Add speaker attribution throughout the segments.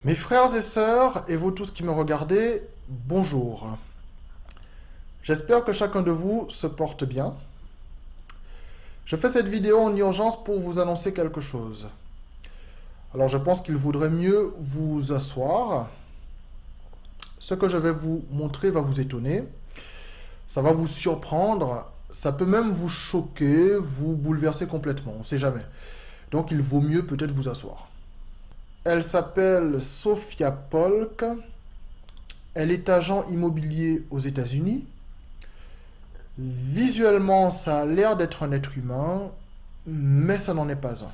Speaker 1: Mes frères et sœurs, et vous tous qui me regardez, bonjour. J'espère que chacun de vous se porte bien. Je fais cette vidéo en urgence pour vous annoncer quelque chose. Alors je pense qu'il vaudrait mieux vous asseoir. Ce que je vais vous montrer va vous étonner. Ça va vous surprendre. Ça peut même vous choquer, vous bouleverser complètement. On ne sait jamais. Donc il vaut mieux peut-être vous asseoir. Elle s'appelle Sophia Polk. Elle est agent immobilier aux États-Unis. Visuellement, ça a l'air d'être un être humain, mais ça n'en est pas un.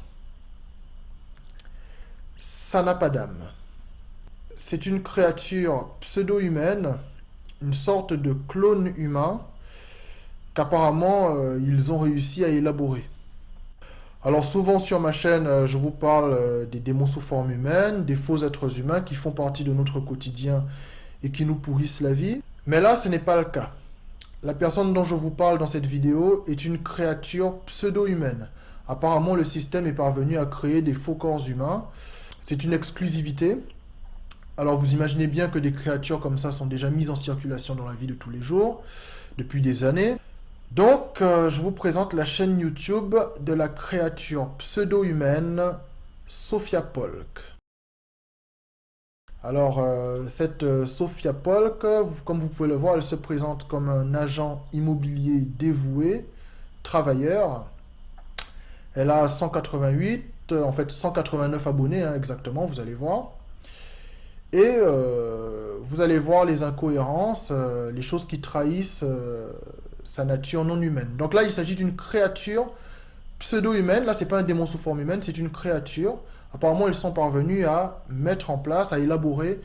Speaker 1: Ça n'a pas d'âme. C'est une créature pseudo-humaine, une sorte de clone humain qu'apparemment ils ont réussi à élaborer. Alors souvent sur ma chaîne, je vous parle des démons sous forme humaine, des faux êtres humains qui font partie de notre quotidien et qui nous pourrissent la vie. Mais là, ce n'est pas le cas. La personne dont je vous parle dans cette vidéo est une créature pseudo-humaine. Apparemment, le système est parvenu à créer des faux corps humains. C'est une exclusivité. Alors vous imaginez bien que des créatures comme ça sont déjà mises en circulation dans la vie de tous les jours, depuis des années. Donc, je vous présente la chaîne YouTube de la créature pseudo-humaine Sophia Polk. Alors, cette Sophia Polk, comme vous pouvez le voir, elle se présente comme un agent immobilier dévoué, travailleur. Elle a 188, en fait 189 abonnés hein, exactement, vous allez voir. Et vous allez voir les incohérences, les choses qui trahissent sa nature non humaine. Donc là, il s'agit d'une créature pseudo-humaine. Là, c'est pas un démon sous forme humaine, c'est une créature. Apparemment, ils sont parvenus à mettre en place, à élaborer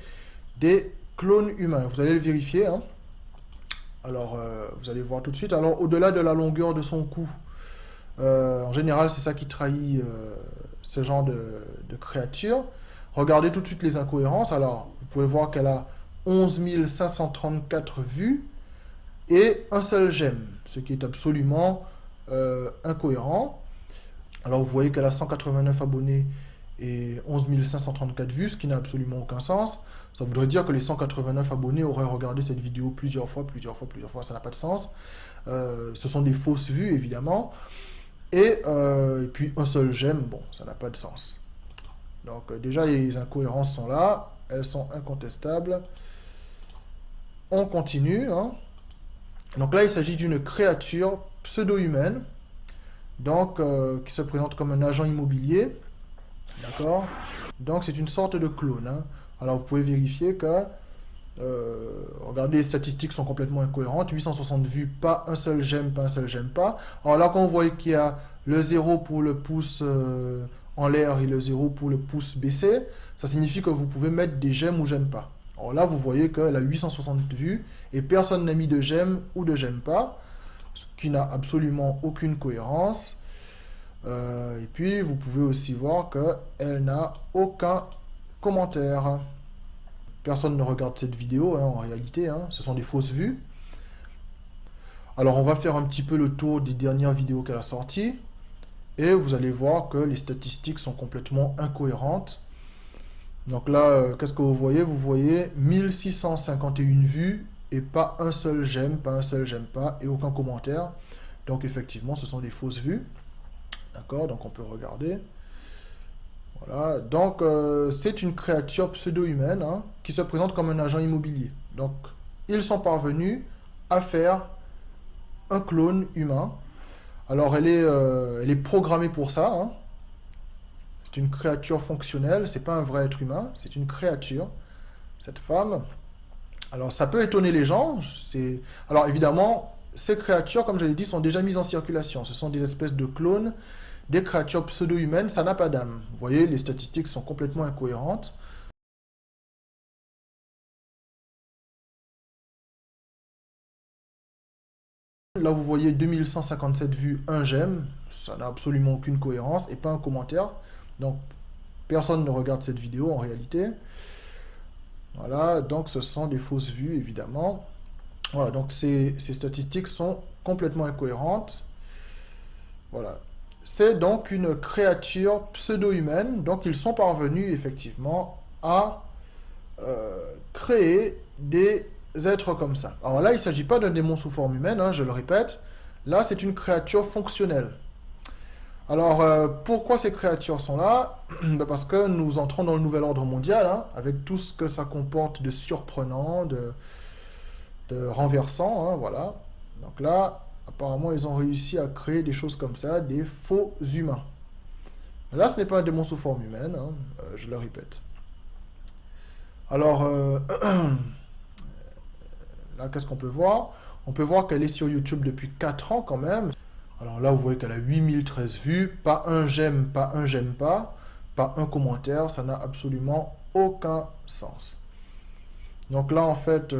Speaker 1: des clones humains. Vous allez le vérifier. Hein. Alors, vous allez voir tout de suite. Alors, au-delà de la longueur de son cou, en général, c'est ça qui trahit ce genre de créature. Regardez tout de suite les incohérences. Alors, vous pouvez voir qu'elle a 11 534 vues et un seul j'aime, ce qui est absolument incohérent. Alors, vous voyez qu'elle a 189 abonnés et 11 534 vues, ce qui n'a absolument aucun sens. Ça voudrait dire que les 189 abonnés auraient regardé cette vidéo plusieurs fois, ça n'a pas de sens. Ce sont des fausses vues, évidemment. Et puis un seul j'aime, bon, ça n'a pas de sens. Donc déjà, les incohérences sont là, elles sont incontestables. On continue. Hein. Donc là, il s'agit d'une créature pseudo-humaine, donc qui se présente comme un agent immobilier. D'accord. Donc c'est une sorte de clone. Hein. Alors vous pouvez vérifier que, regardez, les statistiques sont complètement incohérentes. 860 vues, pas un seul j'aime, pas un seul j'aime pas. Alors là, quand vous voyez qu'il y a le 0 pour le pouce en l'air et le 0 pour le pouce baissé, ça signifie que vous pouvez mettre des j'aime ou j'aime pas. Alors là, vous voyez qu'elle a 860 vues et personne n'a mis de j'aime ou de j'aime pas, ce qui n'a absolument aucune cohérence. Et puis, vous pouvez aussi voir qu'elle n'a aucun commentaire. Personne ne regarde cette vidéo, hein, en réalité, hein, ce sont des fausses vues. Alors, on va faire un petit peu le tour des dernières vidéos qu'elle a sorties. Et vous allez voir que les statistiques sont complètement incohérentes. Donc là, qu'est-ce que vous voyez? Vous voyez 1651 vues et pas un seul j'aime, pas un seul j'aime pas et aucun commentaire. Donc effectivement, ce sont des fausses vues. D'accord, donc on peut regarder. Voilà, donc c'est une créature pseudo-humaine hein, qui se présente comme un agent immobilier. Donc ils sont parvenus à faire un clone humain. Alors elle est programmée pour ça. Hein. C'est une créature fonctionnelle, c'est pas un vrai être humain, c'est une créature, cette femme. Alors ça peut étonner les gens. Alors évidemment, ces créatures, comme je l'ai dit, sont déjà mises en circulation. Ce sont des espèces de clones des créatures pseudo-humaines, ça n'a pas d'âme. Vous voyez, les statistiques sont complètement incohérentes. Là, vous voyez 2157 vues, un j'aime, ça n'a absolument aucune cohérence, et pas un commentaire. Donc, personne ne regarde cette vidéo en réalité. Voilà, donc ce sont des fausses vues, évidemment. Voilà, donc ces statistiques sont complètement incohérentes. Voilà. C'est donc une créature pseudo-humaine, donc ils sont parvenus effectivement à créer des êtres comme ça. Alors là, il ne s'agit pas d'un démon sous forme humaine, hein, je le répète. Là, c'est une créature fonctionnelle. Alors, pourquoi ces créatures sont là? Parce que nous entrons dans le nouvel ordre mondial, hein, avec tout ce que ça comporte de surprenant, de renversant, hein, voilà. Donc là, apparemment, ils ont réussi à créer des choses comme ça, des faux humains. Là, ce n'est pas un démon sous forme humaine, hein, je le répète. Alors, là, qu'est-ce qu'on peut voir? On peut voir qu'elle est sur YouTube depuis 4 ans quand même. Alors là, vous voyez qu'elle a 8013 vues, pas un j'aime, pas un j'aime pas un commentaire, ça n'a absolument aucun sens. Donc là, en fait,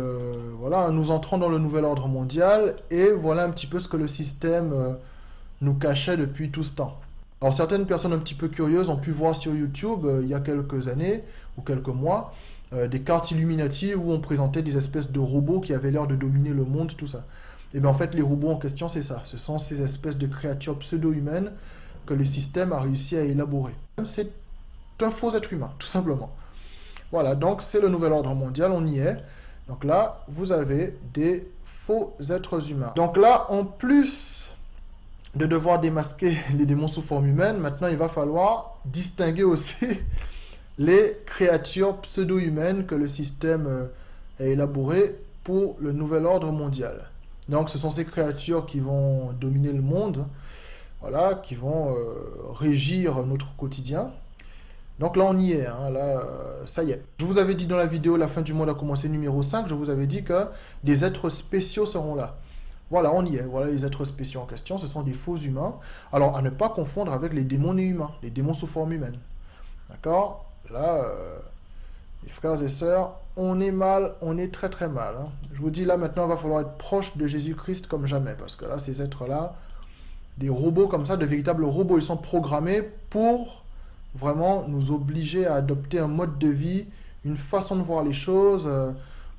Speaker 1: voilà, nous entrons dans le nouvel ordre mondial et voilà un petit peu ce que le système nous cachait depuis tout ce temps. Alors certaines personnes un petit peu curieuses ont pu voir sur YouTube, il y a quelques années ou quelques mois, des cartes Illuminati où on présentait des espèces de robots qui avaient l'air de dominer le monde, tout ça. Et bien en fait, les robots en question, c'est ça. Ce sont ces espèces de créatures pseudo-humaines que le système a réussi à élaborer. C'est un faux être humain, tout simplement. Voilà, donc c'est le nouvel ordre mondial, on y est. Donc là, vous avez des faux êtres humains. Donc là, en plus de devoir démasquer les démons sous forme humaine, maintenant il va falloir distinguer aussi les créatures pseudo-humaines que le système a élaborées pour le nouvel ordre mondial. Donc ce sont ces créatures qui vont dominer le monde, voilà, qui vont régir notre quotidien. Donc là on y est, hein, là ça y est. Je vous avais dit dans la vidéo La fin du monde a commencé numéro 5, je vous avais dit que des êtres spéciaux seront là. Voilà, on y est, voilà les êtres spéciaux en question, ce sont des faux humains. Alors à ne pas confondre avec les démons humains, les démons sous forme humaine. D'accord? Là, les frères et sœurs, on est mal, on est très très mal. Hein. Je vous dis là maintenant, il va falloir être proche de Jésus-Christ comme jamais, parce que là, ces êtres-là, des robots comme ça, de véritables robots, ils sont programmés pour vraiment nous obliger à adopter un mode de vie, une façon de voir les choses,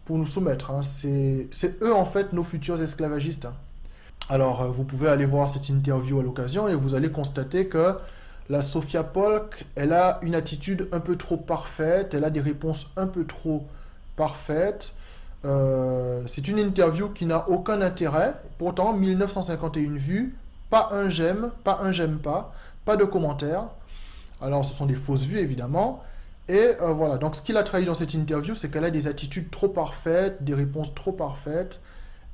Speaker 1: pour nous soumettre. Hein. C'est eux en fait nos futurs esclavagistes. Hein. Alors, vous pouvez aller voir cette interview à l'occasion et vous allez constater que la Sophia Polk, elle a une attitude un peu trop parfaite, elle a des réponses un peu trop parfaites. C'est une interview qui n'a aucun intérêt. Pourtant, 1951 vues, pas un j'aime, pas un j'aime pas de commentaires. Alors, ce sont des fausses vues, évidemment. Et voilà, donc ce qu'il a trahi dans cette interview, c'est qu'elle a des attitudes trop parfaites, des réponses trop parfaites.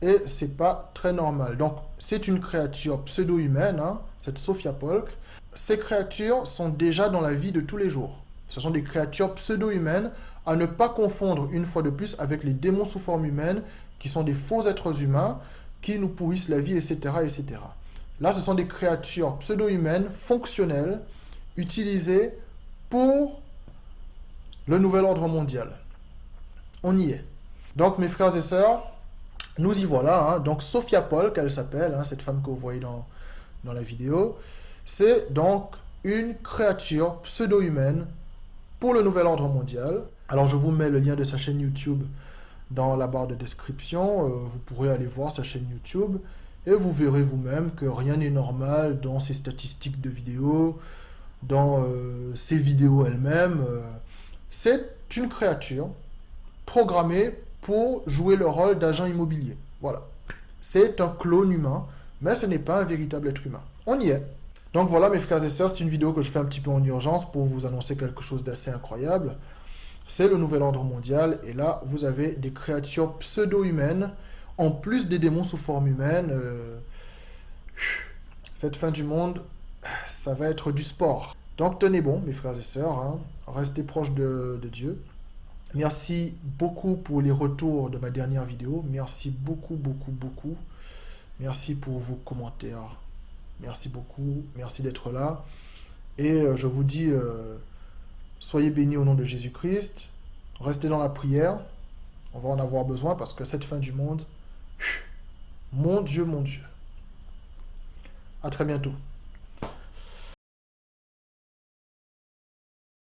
Speaker 1: Et c'est pas très normal. Donc, c'est une créature pseudo-humaine, hein, cette Sophia Polk. Ces créatures sont déjà dans la vie de tous les jours. Ce sont des créatures pseudo-humaines à ne pas confondre une fois de plus avec les démons sous forme humaine qui sont des faux êtres humains qui nous pourrissent la vie, etc., etc. Là, ce sont des créatures pseudo-humaines fonctionnelles utilisées pour le nouvel ordre mondial. On y est. Donc, mes frères et sœurs, nous y voilà. Hein. Donc, Sophia Polk, elle s'appelle, hein, cette femme que vous voyez dans la vidéo. C'est donc une créature pseudo-humaine pour le nouvel ordre mondial. Alors je vous mets le lien de sa chaîne YouTube dans la barre de description. Vous pourrez aller voir sa chaîne YouTube et vous verrez vous-même que rien n'est normal dans ses statistiques de vidéos, dans ses vidéos elles-mêmes. C'est une créature programmée pour jouer le rôle d'agent immobilier. Voilà. C'est un clone humain, mais ce n'est pas un véritable être humain. On y est. Donc voilà mes frères et sœurs, c'est une vidéo que je fais un petit peu en urgence pour vous annoncer quelque chose d'assez incroyable. C'est le nouvel ordre mondial et là vous avez des créatures pseudo-humaines en plus des démons sous forme humaine. Cette fin du monde, ça va être du sport. Donc tenez bon mes frères et sœurs, hein, restez proches de Dieu. Merci beaucoup pour les retours de ma dernière vidéo. Merci beaucoup, beaucoup, beaucoup. Merci pour vos commentaires. Merci beaucoup, merci d'être là. Et je vous dis, soyez bénis au nom de Jésus-Christ. Restez dans la prière. On va en avoir besoin parce que cette fin du monde, mon Dieu, mon Dieu. À très bientôt.